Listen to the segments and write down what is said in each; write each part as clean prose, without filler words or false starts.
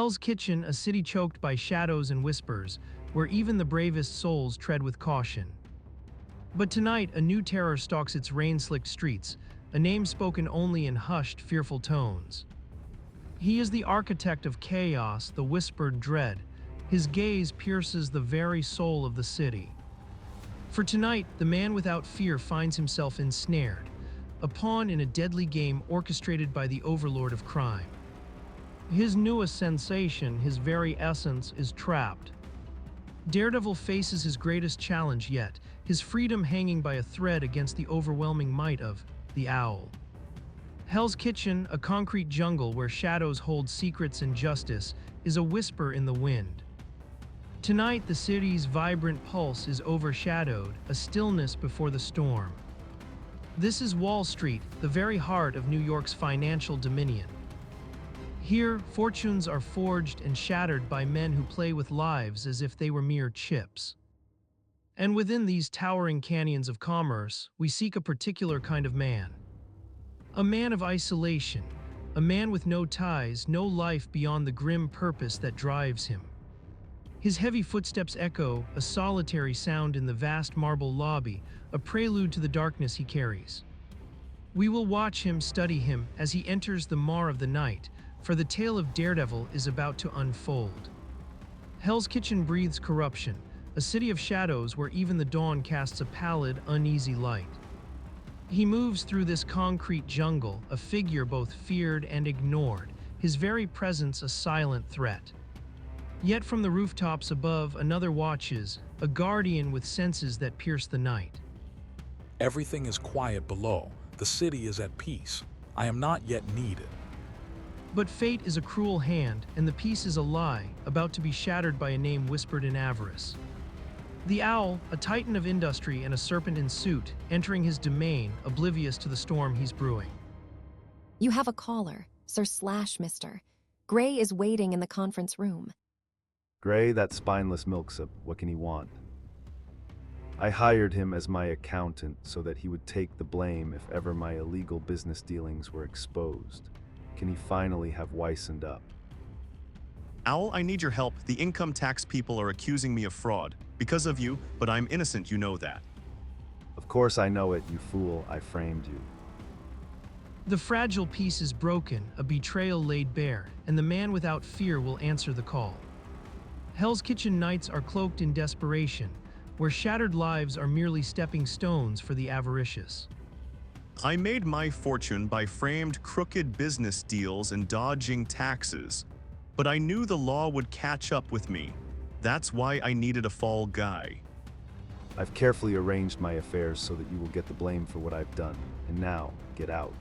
Hell's Kitchen, a city choked by shadows and whispers, where even the bravest souls tread with caution. But tonight, a new terror stalks its rain-slicked streets, a name spoken only in hushed, fearful tones. He is the architect of chaos, the whispered dread. His gaze pierces the very soul of the city. For tonight, the man without fear finds himself ensnared, a pawn in a deadly game orchestrated by the overlord of crime. His newest sensation, his very essence, is trapped. Daredevil faces his greatest challenge yet, his freedom hanging by a thread against the overwhelming might of the Owl. Hell's Kitchen, a concrete jungle where shadows hold secrets and justice, is a whisper in the wind. Tonight, the city's vibrant pulse is overshadowed, a stillness before the storm. This is Wall Street, the very heart of New York's financial dominion. Here, fortunes are forged and shattered by men who play with lives as if they were mere chips. And within these towering canyons of commerce, we seek a particular kind of man. A man of isolation, a man with no ties, no life beyond the grim purpose that drives him. His heavy footsteps echo, a solitary sound in the vast marble lobby, a prelude to the darkness he carries. We will watch him, study him, as he enters the maw of the night, for the tale of Daredevil is about to unfold. Hell's Kitchen breathes corruption, a city of shadows where even the dawn casts a pallid, uneasy light. He moves through this concrete jungle, a figure both feared and ignored, his very presence a silent threat. Yet from the rooftops above, another watches, a guardian with senses that pierce the night. Everything is quiet below. The city is at peace. I am not yet needed. But fate is a cruel hand, and the peace is a lie, about to be shattered by a name whispered in avarice. The Owl, a titan of industry and a serpent in suit, entering his domain, oblivious to the storm he's brewing. You have a caller, Sir Slash, mister. Gray is waiting in the conference room. Gray, that spineless milksop, what can he want? I hired him as my accountant so that he would take the blame if ever my illegal business dealings were exposed. Can he finally have wisened up? Owl, I need your help. The income tax people are accusing me of fraud. Because of you, but I'm innocent, you know that. Of course I know it, you fool. I framed you. The fragile peace is broken, a betrayal laid bare, and the man without fear will answer the call. Hell's Kitchen nights are cloaked in desperation, where shattered lives are merely stepping stones for the avaricious. I made my fortune by framed crooked business deals and dodging taxes. But I knew the law would catch up with me. That's why I needed a fall guy. I've carefully arranged my affairs so that you will get the blame for what I've done. And now, get out.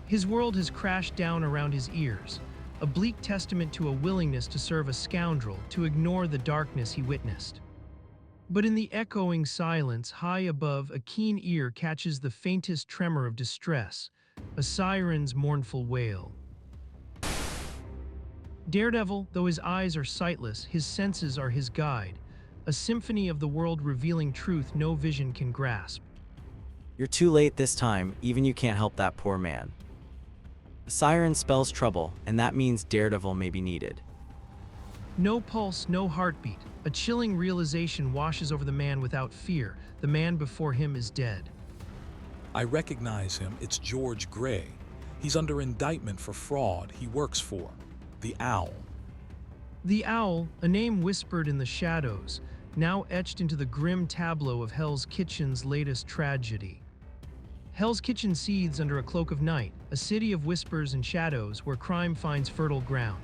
His world has crashed down around his ears, a bleak testament to a willingness to serve a scoundrel, to ignore the darkness he witnessed. But in the echoing silence high above, a keen ear catches the faintest tremor of distress, a siren's mournful wail. Daredevil, though his eyes are sightless, his senses are his guide, a symphony of the world revealing truth no vision can grasp. You're too late this time, even you can't help that poor man. A siren spells trouble, and that means Daredevil may be needed. No pulse, no heartbeat. A chilling realization washes over the man without fear. The man before him is dead. I recognize him. It's George Gray. He's under indictment for fraud. He works for the Owl. The Owl, a name whispered in the shadows, now etched into the grim tableau of Hell's Kitchen's latest tragedy. Hell's Kitchen seethes under a cloak of night, a city of whispers and shadows where crime finds fertile ground.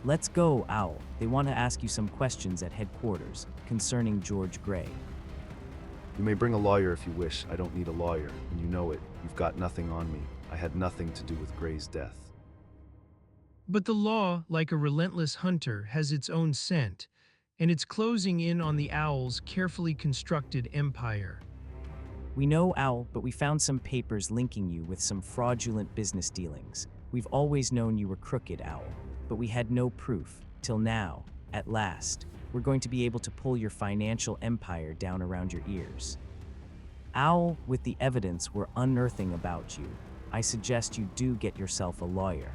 Let's go, Owl. They want to ask you some questions at headquarters concerning George Gray. You may bring a lawyer if you wish. I don't need a lawyer, and you know it. You've got nothing on me. I had nothing to do with Gray's death. But the law, like a relentless hunter, has its own scent, and it's closing in on the Owl's carefully constructed empire. We know, Owl, but we found some papers linking you with some fraudulent business dealings. We've always known you were crooked, Owl, but we had no proof, till now, at last. We're going to be able to pull your financial empire down around your ears. Owl, with the evidence we're unearthing about you, I suggest you do get yourself a lawyer.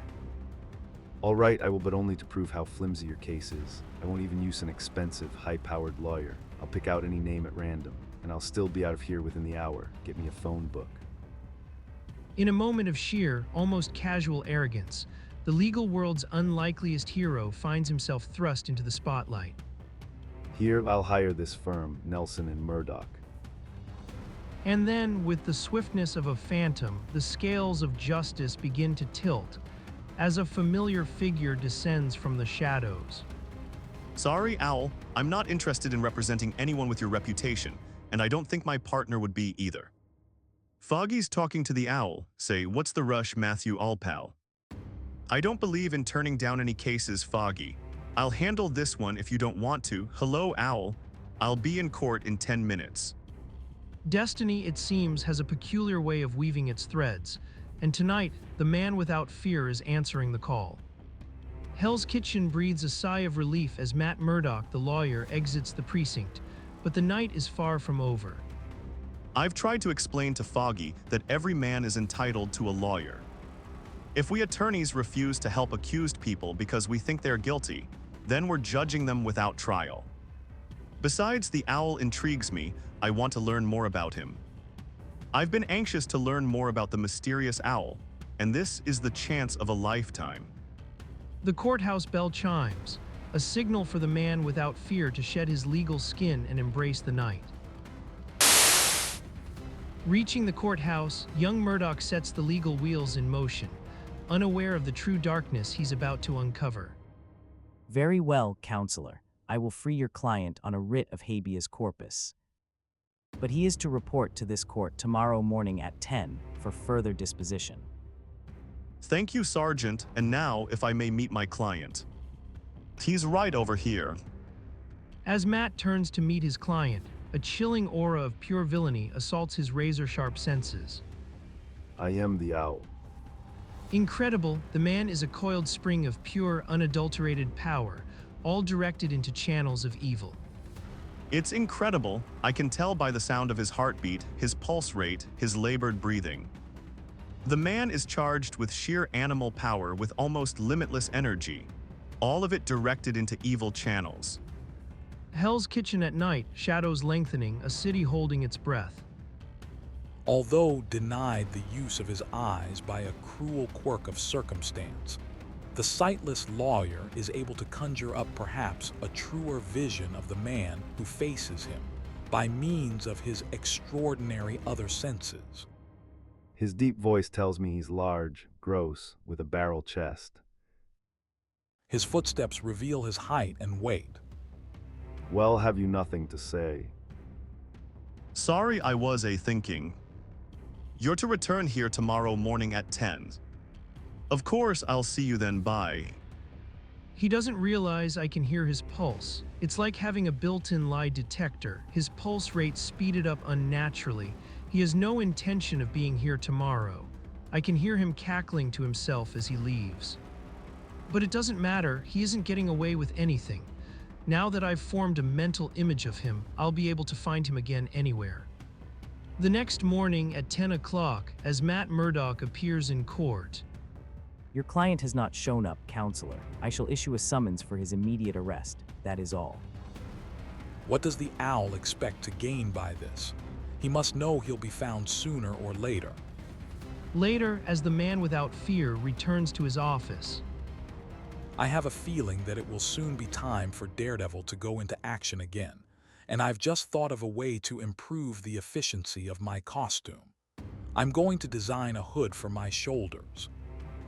All right, I will, but only to prove how flimsy your case is. I won't even use an expensive, high-powered lawyer. I'll pick out any name at random, and I'll still be out of here within the hour. Get me a phone book. In a moment of sheer, almost casual arrogance, the legal world's unlikeliest hero finds himself thrust into the spotlight. Here, I'll hire this firm, Nelson and Murdoch. And then, with the swiftness of a phantom, the scales of justice begin to tilt, as a familiar figure descends from the shadows. Sorry, Owl, I'm not interested in representing anyone with your reputation, and I don't think my partner would be either. Foggy's talking to the Owl, say, "What's the rush, Matthew Allpal?" I don't believe in turning down any cases, Foggy. I'll handle this one if you don't want to. Hello, Owl. I'll be in court in 10 minutes. Destiny, it seems, has a peculiar way of weaving its threads, and tonight, the man without fear is answering the call. Hell's Kitchen breathes a sigh of relief as Matt Murdoch, the lawyer, exits the precinct, but the night is far from over. I've tried to explain to Foggy that every man is entitled to a lawyer. If we attorneys refuse to help accused people because we think they're guilty, then we're judging them without trial. Besides, the Owl intrigues me. I want to learn more about him. I've been anxious to learn more about the mysterious Owl, and this is the chance of a lifetime. The courthouse bell chimes, a signal for the man without fear to shed his legal skin and embrace the night. Reaching the courthouse, young Murdoch sets the legal wheels in motion, unaware of the true darkness he's about to uncover. Very well, counselor. I will free your client on a writ of habeas corpus. But he is to report to this court tomorrow morning at 10 for further disposition. Thank you, Sergeant, and now if I may meet my client. He's right over here. As Matt turns to meet his client, a chilling aura of pure villainy assaults his razor-sharp senses. I am the Owl. Incredible, the man is a coiled spring of pure, unadulterated power, all directed into channels of evil. It's incredible. I can tell by the sound of his heartbeat, his pulse rate, his labored breathing. The man is charged with sheer animal power with almost limitless energy, all of it directed into evil channels. Hell's Kitchen at night, shadows lengthening, a city holding its breath. Although denied the use of his eyes by a cruel quirk of circumstance, the sightless lawyer is able to conjure up perhaps a truer vision of the man who faces him by means of his extraordinary other senses. His deep voice tells me he's large, gross, with a barrel chest. His footsteps reveal his height and weight. Well, have you nothing to say? Sorry, I was thinking. You're to return here tomorrow morning at 10. Of course, I'll see you then. Bye. He doesn't realize I can hear his pulse. It's like having a built-in lie detector. His pulse rate speeded up unnaturally. He has no intention of being here tomorrow. I can hear him cackling to himself as he leaves. But it doesn't matter, he isn't getting away with anything. Now that I've formed a mental image of him, I'll be able to find him again anywhere. The next morning at 10 o'clock, as Matt Murdoch appears in court. Your client has not shown up, counselor. I shall issue a summons for his immediate arrest. That is all. What does the Owl expect to gain by this? He must know he'll be found sooner or later. Later, as the man without fear returns to his office. I have a feeling that it will soon be time for Daredevil to go into action again, and I've just thought of a way to improve the efficiency of my costume. I'm going to design a hood for my shoulders.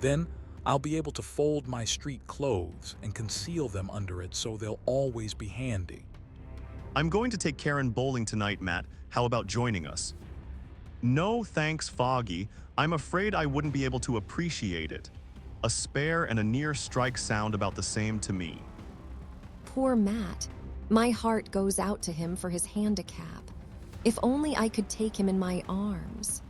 Then, I'll be able to fold my street clothes and conceal them under it so they'll always be handy. I'm going to take Karen bowling tonight, Matt. How about joining us? No thanks, Foggy. I'm afraid I wouldn't be able to appreciate it. A spare and a near strike sound about the same to me. Poor Matt. My heart goes out to him for his handicap. If only I could take him in my arms.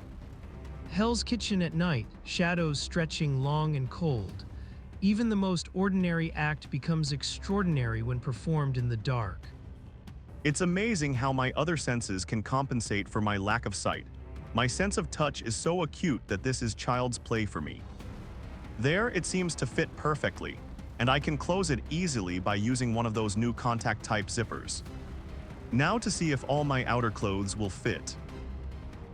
Hell's Kitchen at night, shadows stretching long and cold. Even the most ordinary act becomes extraordinary when performed in the dark. It's amazing how my other senses can compensate for my lack of sight. My sense of touch is so acute that this is child's play for me. There, it seems to fit perfectly, and I can close it easily by using one of those new contact-type zippers. Now to see if all my outer clothes will fit.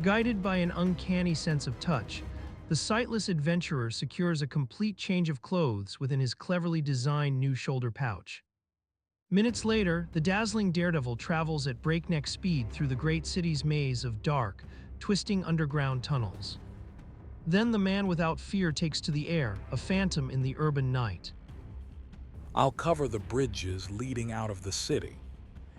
Guided by an uncanny sense of touch, the sightless adventurer secures a complete change of clothes within his cleverly designed new shoulder pouch. Minutes later, the dazzling Daredevil travels at breakneck speed through the great city's maze of dark, twisting underground tunnels. Then the man without fear takes to the air, a phantom in the urban night. I'll cover the bridges leading out of the city.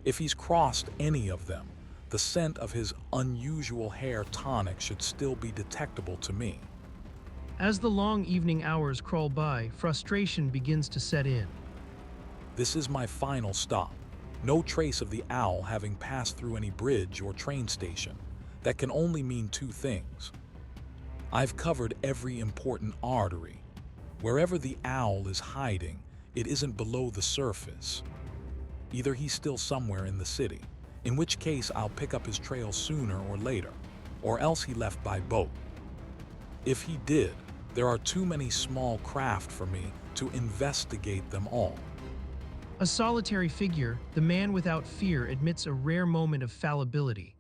If he's crossed any of them, the scent of his unusual hair tonic should still be detectable to me. As the long evening hours crawl by, frustration begins to set in. This is my final stop. No trace of the owl having passed through any bridge or train station. That can only mean two things. I've covered every important artery. Wherever the owl is hiding, it isn't below the surface. Either he's still somewhere in the city, in which case I'll pick up his trail sooner or later, or else he left by boat. If he did, there are too many small craft for me to investigate them all. A solitary figure, the man without fear admits a rare moment of fallibility,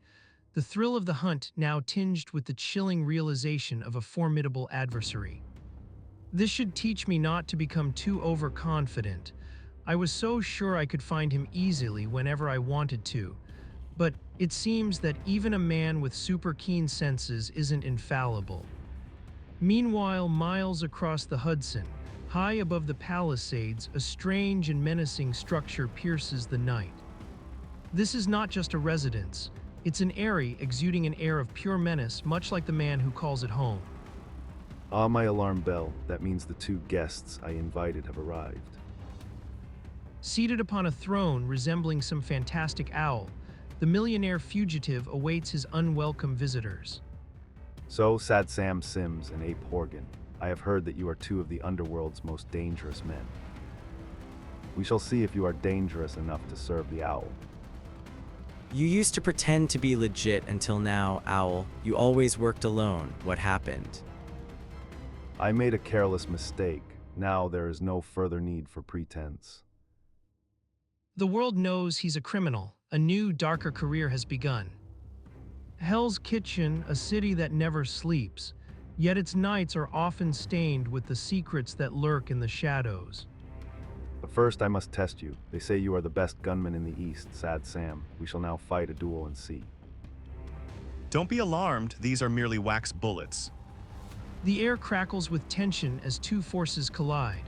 the thrill of the hunt now tinged with the chilling realization of a formidable adversary. This should teach me not to become too overconfident. I was so sure I could find him easily whenever I wanted to, but it seems that even a man with super keen senses isn't infallible. Meanwhile, miles across the Hudson, high above the Palisades, a strange and menacing structure pierces the night. This is not just a residence. It's an eyrie exuding an air of pure menace, much like the man who calls it home. Ah, my alarm bell. That means the two guests I invited have arrived. Seated upon a throne resembling some fantastic owl, the millionaire fugitive awaits his unwelcome visitors. So, Sad Sam Sims and Ape Horgan, I have heard that you are two of the underworld's most dangerous men. We shall see if you are dangerous enough to serve the owl. You used to pretend to be legit until now, Owl. You always worked alone. What happened? I made a careless mistake. Now there is no further need for pretense. The world knows he's a criminal. A new, darker career has begun. Hell's Kitchen, a city that never sleeps, yet its nights are often stained with the secrets that lurk in the shadows. But first I must test you. They say you are the best gunman in the East, Sad Sam. We shall now fight a duel and see. Don't be alarmed, these are merely wax bullets. The air crackles with tension as two forces collide,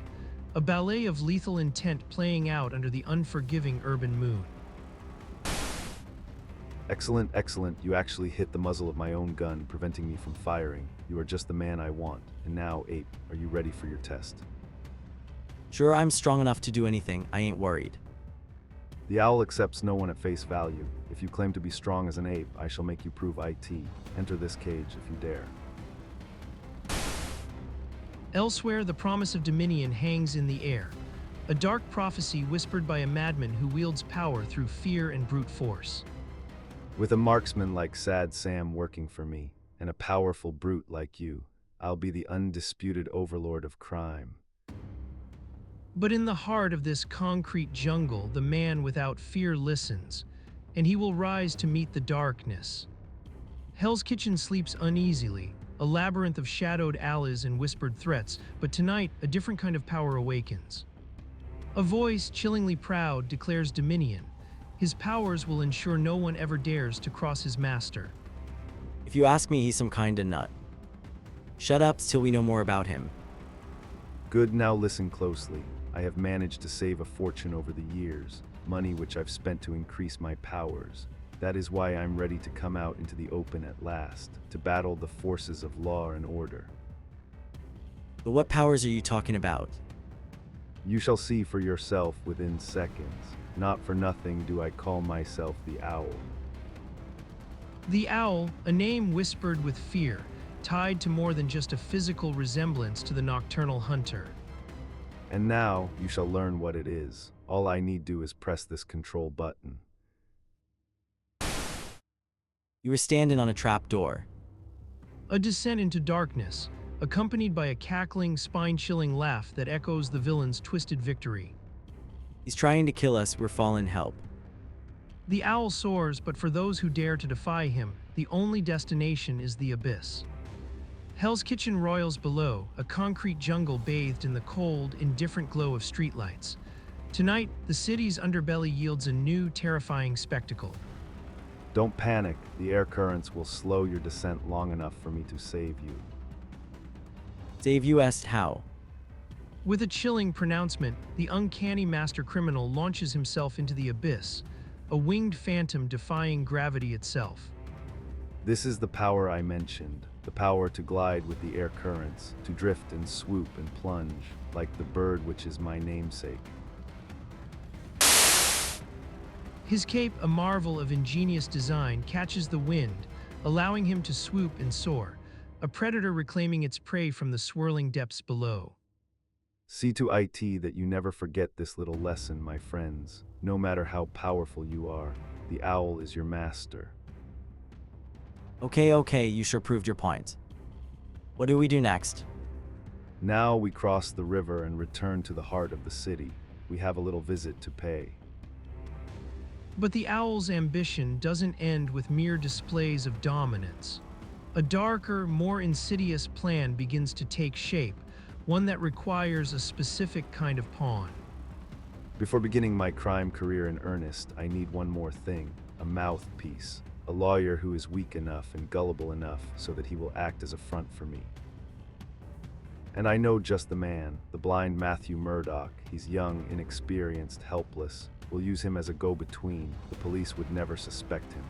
a ballet of lethal intent playing out under the unforgiving urban moon. Excellent, excellent. You actually hit the muzzle of my own gun, preventing me from firing. You are just the man I want. And now, Ape, are you ready for your test? Sure, I'm strong enough to do anything. I ain't worried. The owl accepts no one at face value. If you claim to be strong as an ape, I shall make you prove IT. Enter this cage if you dare. Elsewhere, the promise of dominion hangs in the air, a dark prophecy whispered by a madman who wields power through fear and brute force. With a marksman like Sad Sam working for me, and a powerful brute like you, I'll be the undisputed overlord of crime. But in the heart of this concrete jungle, the man without fear listens, and he will rise to meet the darkness. Hell's Kitchen sleeps uneasily, a labyrinth of shadowed alleys and whispered threats, but tonight, a different kind of power awakens. A voice, chillingly proud, declares dominion. His powers will ensure no one ever dares to cross his master. If you ask me, he's some kinda nut. Shut up till we know more about him. Good, now listen closely. I have managed to save a fortune over the years, money which I've spent to increase my powers. That is why I'm ready to come out into the open at last, to battle the forces of law and order. But what powers are you talking about? You shall see for yourself within seconds. Not for nothing do I call myself the Owl. The Owl, a name whispered with fear, tied to more than just a physical resemblance to the nocturnal hunter. And now you shall learn what it is. All I need do is press this control button. You were standing on a trap door. A descent into darkness, accompanied by a cackling, spine-chilling laugh that echoes the villain's twisted victory. He's trying to kill us, we're fallen help. The owl soars, but for those who dare to defy him, the only destination is the abyss. Hell's Kitchen roils below, a concrete jungle bathed in the cold, indifferent glow of streetlights. Tonight, the city's underbelly yields a new, terrifying spectacle. Don't panic, the air currents will slow your descent long enough for me to save you. Save us how? With a chilling pronouncement, the uncanny master criminal launches himself into the abyss, a winged phantom defying gravity itself. This is the power I mentioned, the power to glide with the air currents, to drift and swoop and plunge, like the bird which is my namesake. His cape, a marvel of ingenious design, catches the wind, allowing him to swoop and soar, a predator reclaiming its prey from the swirling depths below. See to it that you never forget this little lesson, my friends. No matter how powerful you are, the owl is your master. Okay, you sure proved your point. What do we do next? Now we cross the river and return to the heart of the city. We have a little visit to pay. But the owl's ambition doesn't end with mere displays of dominance. A darker, more insidious plan begins to take shape, one that requires a specific kind of pawn. Before beginning my crime career in earnest, I need one more thing, a mouthpiece, a lawyer who is weak enough and gullible enough so that he will act as a front for me. And I know just the man, the blind Matthew Murdoch. He's young, inexperienced, helpless. We'll use him as a go-between. The police would never suspect him.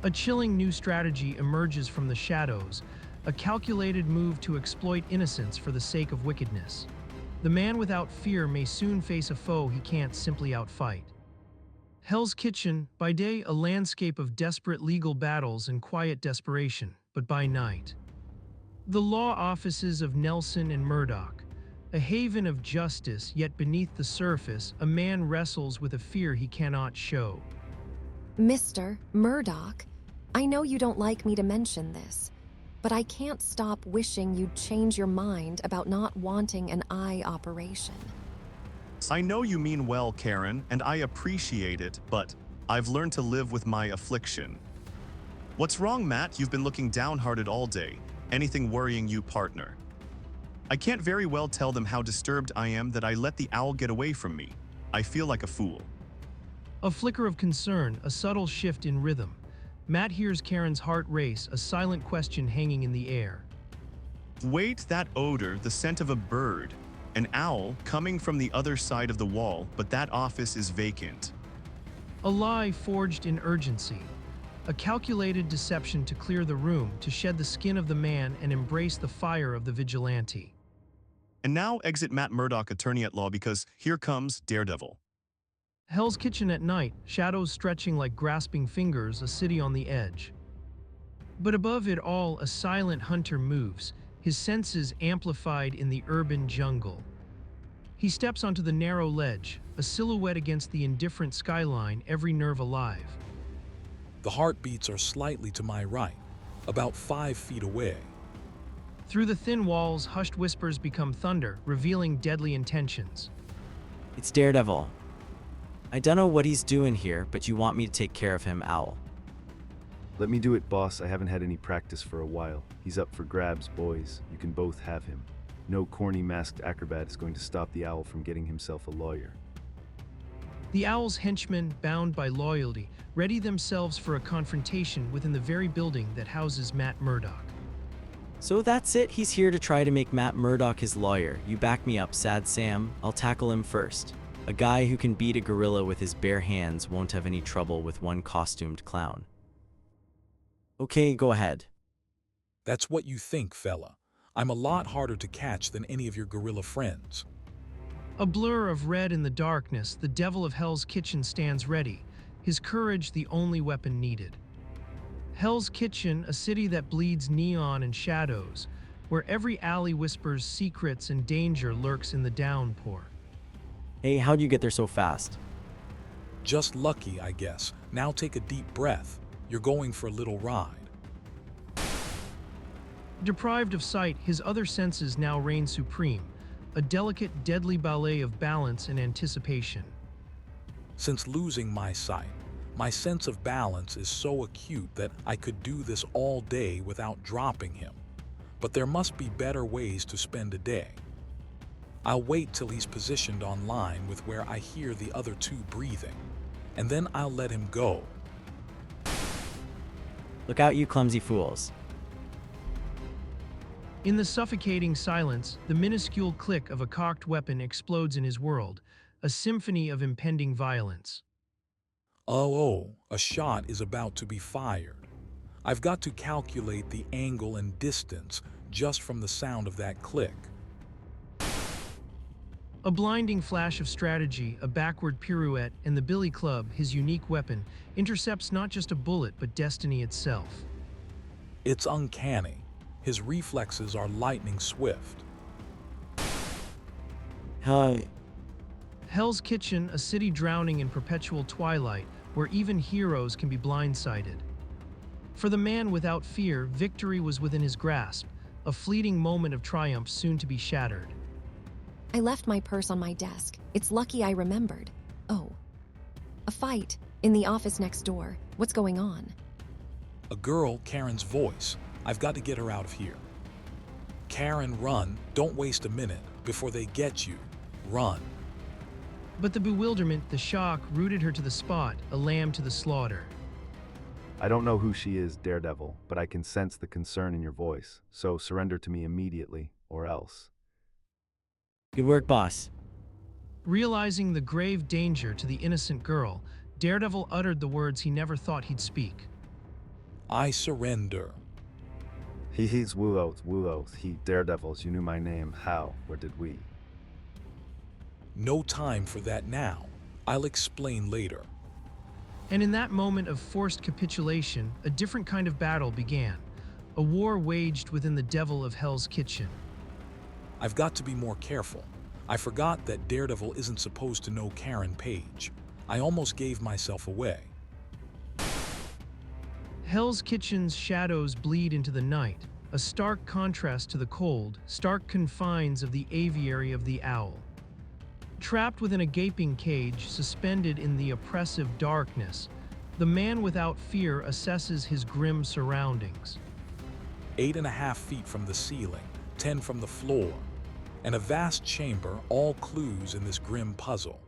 A chilling new strategy emerges from the shadows, a calculated move to exploit innocence for the sake of wickedness. The man without fear may soon face a foe he can't simply outfight. Hell's Kitchen, by day a landscape of desperate legal battles and quiet desperation, but by night. The law offices of Nelson and Murdoch, a haven of justice, yet beneath the surface, a man wrestles with a fear he cannot show. Mr. Murdoch, I know you don't like me to mention this, but I can't stop wishing you'd change your mind about not wanting an eye operation. I know you mean well, Karen, and I appreciate it, but I've learned to live with my affliction. What's wrong, Matt? You've been looking downhearted all day. Anything worrying you, partner? I can't very well tell them how disturbed I am that I let the owl get away from me. I feel like a fool. A flicker of concern, a subtle shift in rhythm. Matt hears Karen's heart race, a silent question hanging in the air. Wait, that odor, the scent of a bird. An owl coming from the other side of the wall, but that office is vacant. A lie forged in urgency. A calculated deception to clear the room, to shed the skin of the man and embrace the fire of the vigilante. And now exit Matt Murdoch, attorney at law, because here comes Daredevil. Hell's Kitchen at night, shadows stretching like grasping fingers, a city on the edge. But above it all, a silent hunter moves, his senses amplified in the urban jungle. He steps onto the narrow ledge, a silhouette against the indifferent skyline, every nerve alive. The heartbeats are slightly to my right, about 5 feet away. Through the thin walls, hushed whispers become thunder, revealing deadly intentions. It's Daredevil. I don't know what he's doing here, but you want me to take care of him, Owl. Let me do it, boss. I haven't had any practice for a while. He's up for grabs, boys. You can both have him. No corny masked acrobat is going to stop the owl from getting himself a lawyer. The owl's henchmen, bound by loyalty, ready themselves for a confrontation within the very building that houses Matt Murdoch. So that's it, he's here to try to make Matt Murdoch his lawyer. You back me up, Sad Sam. I'll tackle him first. A guy who can beat a gorilla with his bare hands won't have any trouble with one costumed clown. Okay, go ahead. That's what you think, fella. I'm a lot harder to catch than any of your gorilla friends. A blur of red in the darkness, the devil of Hell's Kitchen stands ready, his courage the only weapon needed. Hell's Kitchen, a city that bleeds neon and shadows, where every alley whispers secrets and danger lurks in the downpour. Hey, how'd you get there so fast? Just lucky, I guess. Now take a deep breath. You're going for a little ride. Deprived of sight, his other senses now reign supreme, a delicate, deadly ballet of balance and anticipation. Since losing my sight, my sense of balance is so acute that I could do this all day without dropping him. But there must be better ways to spend a day. I'll wait till he's positioned on line with where I hear the other two breathing, and then I'll let him go. Look out, you clumsy fools. In the suffocating silence, the minuscule click of a cocked weapon explodes in his world, a symphony of impending violence. Oh, a shot is about to be fired. I've got to calculate the angle and distance just from the sound of that click. A blinding flash of strategy, a backward pirouette, and the billy club, his unique weapon, intercepts not just a bullet but destiny itself. It's uncanny. His reflexes are lightning swift. Hell's Kitchen, a city drowning in perpetual twilight, where even heroes can be blindsided. For the man without fear, victory was within his grasp, a fleeting moment of triumph soon to be shattered. I left my purse on my desk. It's lucky I remembered. Oh. A fight. In the office next door. What's going on? A girl, Karen's voice. I've got to get her out of here. Karen, run. Don't waste a minute. Before they get you, run. But the bewilderment, the shock, rooted her to the spot, a lamb to the slaughter. I don't know who she is, Daredevil, but I can sense the concern in your voice, so surrender to me immediately, or else. Good work, boss. Realizing the grave danger to the innocent girl, Daredevil uttered the words he never thought he'd speak. I surrender. He's Wuoth, he Daredevils, you knew my name, how, where did we? No time for that now. I'll explain later. And in that moment of forced capitulation, a different kind of battle began, a war waged within the devil of Hell's Kitchen. I've got to be more careful. I forgot that Daredevil isn't supposed to know Karen Page. I almost gave myself away. Hell's Kitchen's shadows bleed into the night, a stark contrast to the cold, stark confines of the aviary of the owl. Trapped within a gaping cage, suspended in the oppressive darkness, the man without fear assesses his grim surroundings. 8.5 feet from the ceiling, 10 from the floor, and a vast chamber, all clues in this grim puzzle.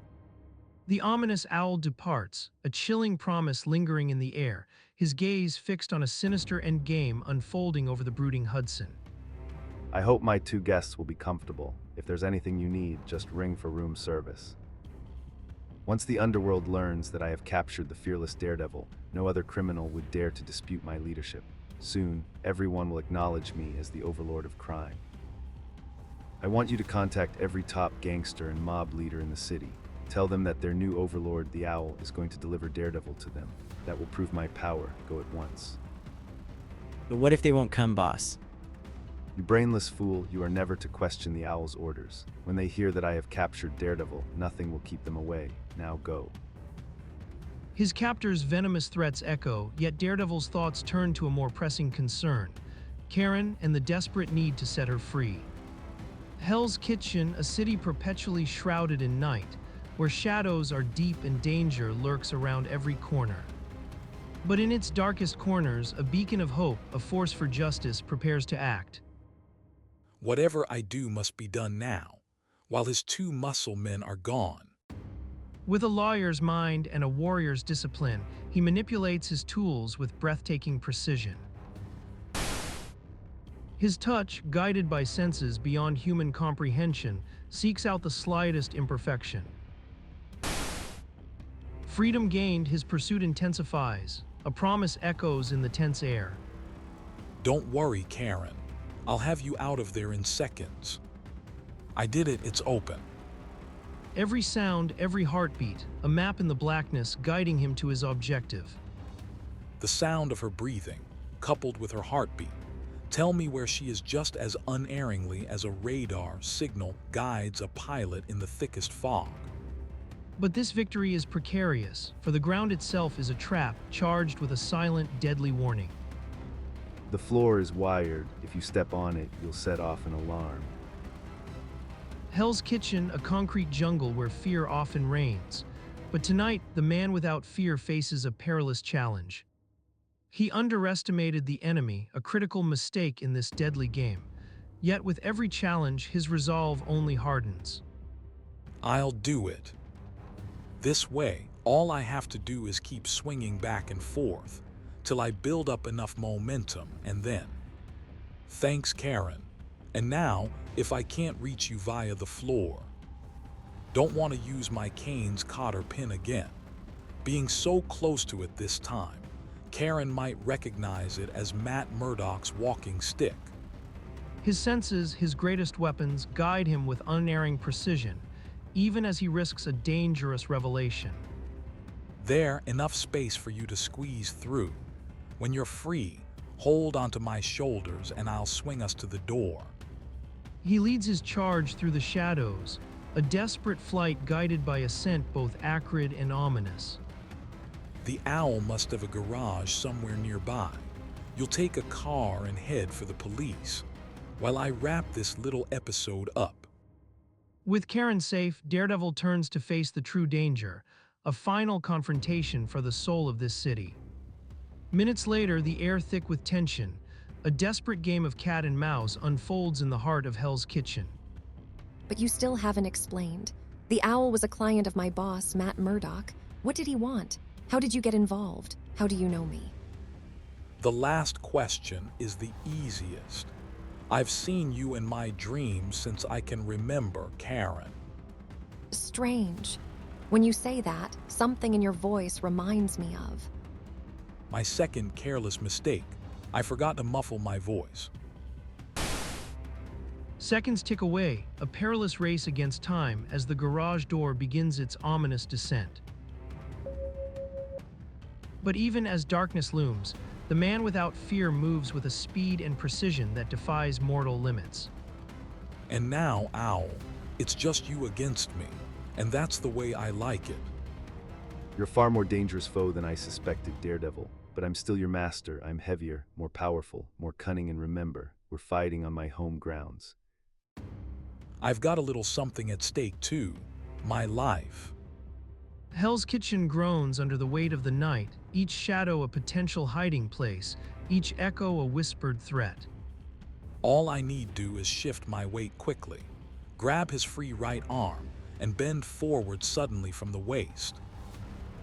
The ominous owl departs, a chilling promise lingering in the air, his gaze fixed on a sinister endgame unfolding over the brooding Hudson. I hope my two guests will be comfortable. If there's anything you need, just ring for room service. Once the underworld learns that I have captured the fearless Daredevil, no other criminal would dare to dispute my leadership. Soon, everyone will acknowledge me as the overlord of crime. I want you to contact every top gangster and mob leader in the city. Tell them that their new overlord, the Owl, is going to deliver Daredevil to them. That will prove my power. Go at once. But what if they won't come, boss? You brainless fool, you are never to question the Owl's orders. When they hear that I have captured Daredevil, nothing will keep them away. Now go. His captor's venomous threats echo, yet Daredevil's thoughts turn to a more pressing concern, Karen and the desperate need to set her free. Hell's Kitchen, a city perpetually shrouded in night, where shadows are deep and danger lurks around every corner. But in its darkest corners, a beacon of hope, a force for justice, prepares to act. Whatever I do must be done now, while his two muscle men are gone. With a lawyer's mind and a warrior's discipline, he manipulates his tools with breathtaking precision. His touch, guided by senses beyond human comprehension, seeks out the slightest imperfection. Freedom gained, his pursuit intensifies. A promise echoes in the tense air. Don't worry, Karen. I'll have you out of there in seconds. I did it, it's open. Every sound, every heartbeat, a map in the blackness guiding him to his objective. The sound of her breathing, coupled with her heartbeat, tell me where she is just as unerringly as a radar signal guides a pilot in the thickest fog. But this victory is precarious, for the ground itself is a trap charged with a silent, deadly warning. The floor is wired. If you step on it, you'll set off an alarm. Hell's Kitchen, a concrete jungle where fear often reigns. But tonight, the man without fear faces a perilous challenge. He underestimated the enemy, a critical mistake in this deadly game. Yet with every challenge, his resolve only hardens. I'll do it. This way, all I have to do is keep swinging back and forth till I build up enough momentum, and then. Thanks, Karen. And now, if I can't reach you via the floor, don't want to use my cane's cotter pin again. Being so close to it this time, Karen might recognize it as Matt Murdock's walking stick. His senses, his greatest weapons, guide him with unerring precision, even as he risks a dangerous revelation. There, enough space for you to squeeze through. When you're free, hold onto my shoulders and I'll swing us to the door. He leads his charge through the shadows, a desperate flight guided by a scent both acrid and ominous. The owl must have a garage somewhere nearby. You'll take a car and head for the police, while I wrap this little episode up. With Karen safe, Daredevil turns to face the true danger, a final confrontation for the soul of this city. Minutes later, the air thick with tension, a desperate game of cat and mouse unfolds in the heart of Hell's Kitchen. But you still haven't explained. The owl was a client of my boss, Matt Murdock. What did he want? How did you get involved? How do you know me? The last question is the easiest. I've seen you in my dreams since I can remember, Karen. Strange. When you say that, something in your voice reminds me of. My second careless mistake. I forgot to muffle my voice. Seconds tick away, a perilous race against time as the garage door begins its ominous descent. But even as darkness looms, the man without fear moves with a speed and precision that defies mortal limits. And now, Owl, it's just you against me, and that's the way I like it. You're a far more dangerous foe than I suspected, Daredevil. But I'm still your master. I'm heavier, more powerful, more cunning, and remember, we're fighting on my home grounds. I've got a little something at stake too, my life. Hell's Kitchen groans under the weight of the night, each shadow a potential hiding place, each echo a whispered threat. All I need do is shift my weight quickly, grab his free right arm, and bend forward suddenly from the waist.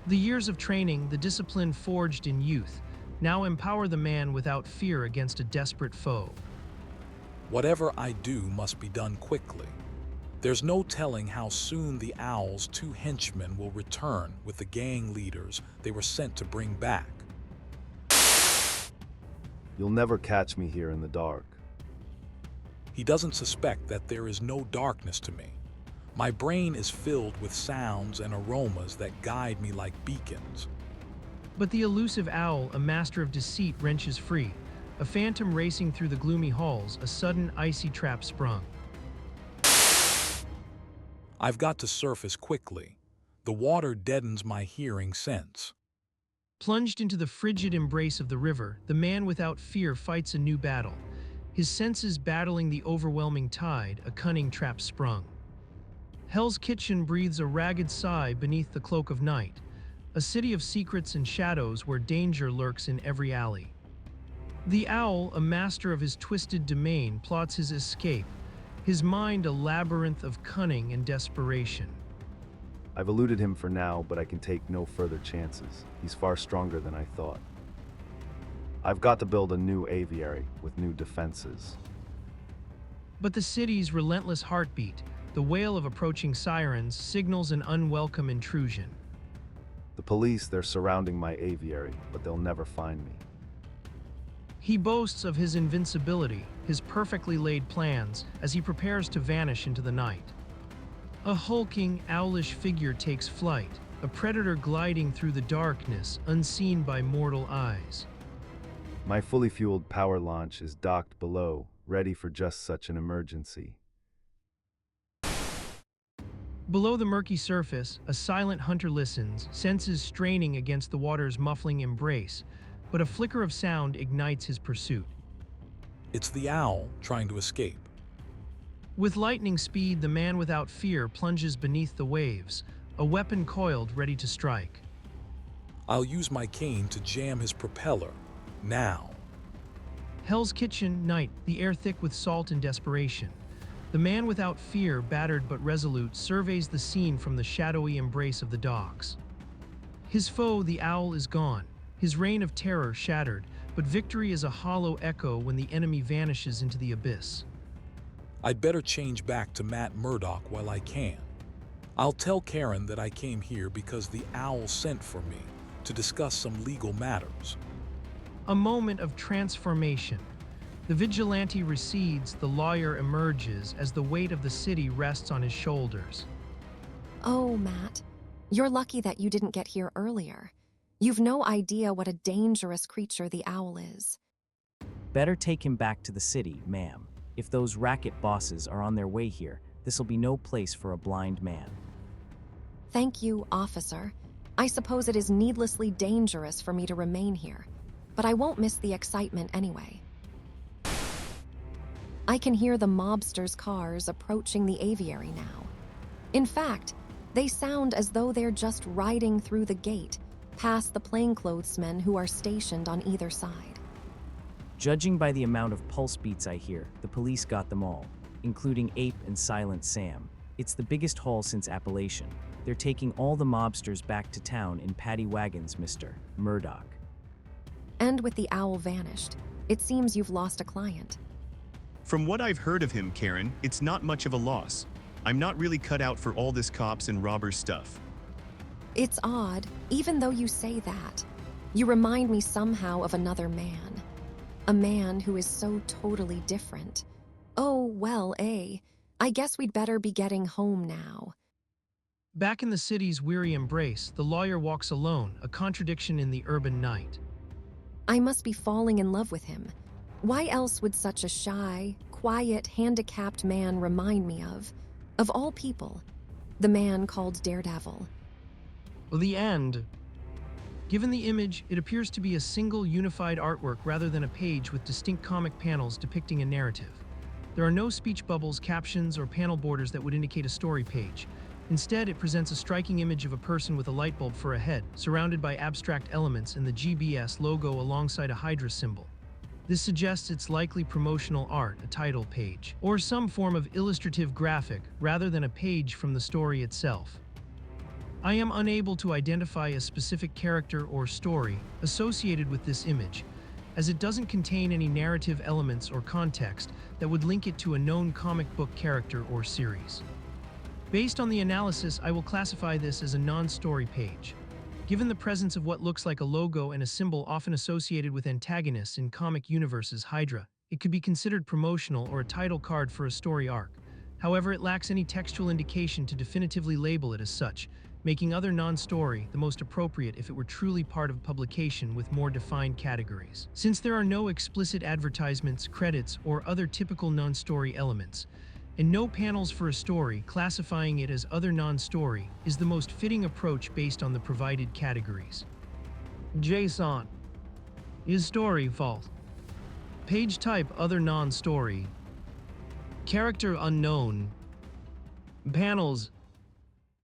The years of training, the discipline forged in youth, now empower the man without fear against a desperate foe. Whatever I do must be done quickly. There's no telling how soon the Owl's two henchmen will return with the gang leaders they were sent to bring back. You'll never catch me here in the dark. He doesn't suspect that there is no darkness to me. My brain is filled with sounds and aromas that guide me like beacons. But the elusive owl, a master of deceit, wrenches free. A phantom racing through the gloomy halls, a sudden icy trap sprung. I've got to surface quickly. The water deadens my hearing sense. Plunged into the frigid embrace of the river, the man without fear fights a new battle. His senses battling the overwhelming tide, a cunning trap sprung. Hell's Kitchen breathes a ragged sigh beneath the cloak of night, a city of secrets and shadows where danger lurks in every alley. The owl, a master of his twisted domain, plots his escape, his mind a labyrinth of cunning and desperation. I've eluded him for now, but I can take no further chances. He's far stronger than I thought. I've got to build a new aviary with new defenses. But the city's relentless heartbeat, the wail of approaching sirens, signals an unwelcome intrusion. The police, they're surrounding my aviary, but they'll never find me. He boasts of his invincibility, his perfectly laid plans, as he prepares to vanish into the night. A hulking, owlish figure takes flight, a predator gliding through the darkness, unseen by mortal eyes. My fully fueled power launch is docked below, ready for just such an emergency. Below the murky surface, a silent hunter listens, senses straining against the water's muffling embrace, but a flicker of sound ignites his pursuit. It's the owl trying to escape. With lightning speed, the man without fear plunges beneath the waves, a weapon coiled ready to strike. I'll use my cane to jam his propeller. Now. Hell's Kitchen, night, the air thick with salt and desperation. The man without fear, battered but resolute, surveys the scene from the shadowy embrace of the docks. His foe, the owl, is gone, his reign of terror shattered, but victory is a hollow echo when the enemy vanishes into the abyss. I'd better change back to Matt Murdock while I can. I'll tell Karen that I came here because the owl sent for me to discuss some legal matters. A moment of transformation. The vigilante recedes, the lawyer emerges as the weight of the city rests on his shoulders. Oh, Matt, you're lucky that you didn't get here earlier. You've no idea what a dangerous creature the owl is. Better take him back to the city, ma'am. If those racket bosses are on their way here, this'll be no place for a blind man. Thank you, officer. I suppose it is needlessly dangerous for me to remain here, but I won't miss the excitement anyway. I can hear the mobsters' cars approaching the aviary now. In fact, they sound as though they're just riding through the gate, past the plainclothesmen who are stationed on either side. Judging by the amount of pulse beats I hear, the police got them all, including Ape and Silent Sam. It's the biggest haul since Appalachian. They're taking all the mobsters back to town in paddy wagons, Mr. Murdock. And with the owl vanished, it seems you've lost a client. From what I've heard of him, Karen, it's not much of a loss. I'm not really cut out for all this cops and robbers stuff. It's odd, even though you say that. You remind me somehow of another man. A man who is so totally different. Oh, well, I guess we'd better be getting home now. Back in the city's weary embrace, the lawyer walks alone, a contradiction in the urban night. I must be falling in love with him. Why else would such a shy, quiet, handicapped man remind me of all people, the man called Daredevil? Well, the end. Given the image, it appears to be a single unified artwork rather than a page with distinct comic panels depicting a narrative. There are no speech bubbles, captions, or panel borders that would indicate a story page. Instead, it presents a striking image of a person with a light bulb for a head, surrounded by abstract elements and the GBS logo alongside a Hydra symbol. This suggests it's likely promotional art, a title page, or some form of illustrative graphic rather than a page from the story itself. I am unable to identify a specific character or story associated with this image, as it doesn't contain any narrative elements or context that would link it to a known comic book character or series. Based on the analysis, I will classify this as a non-story page. Given the presence of what looks like a logo and a symbol often associated with antagonists in comic universes Hydra, it could be considered promotional or a title card for a story arc. However, it lacks any textual indication to definitively label it as such, making other non-story the most appropriate if it were truly part of publication with more defined categories. Since there are no explicit advertisements, credits, or other typical non-story elements, and no panels for a story, classifying it as other non-story is the most fitting approach based on the provided categories. JSON. Is story false? Page type other non-story. Character unknown. Panels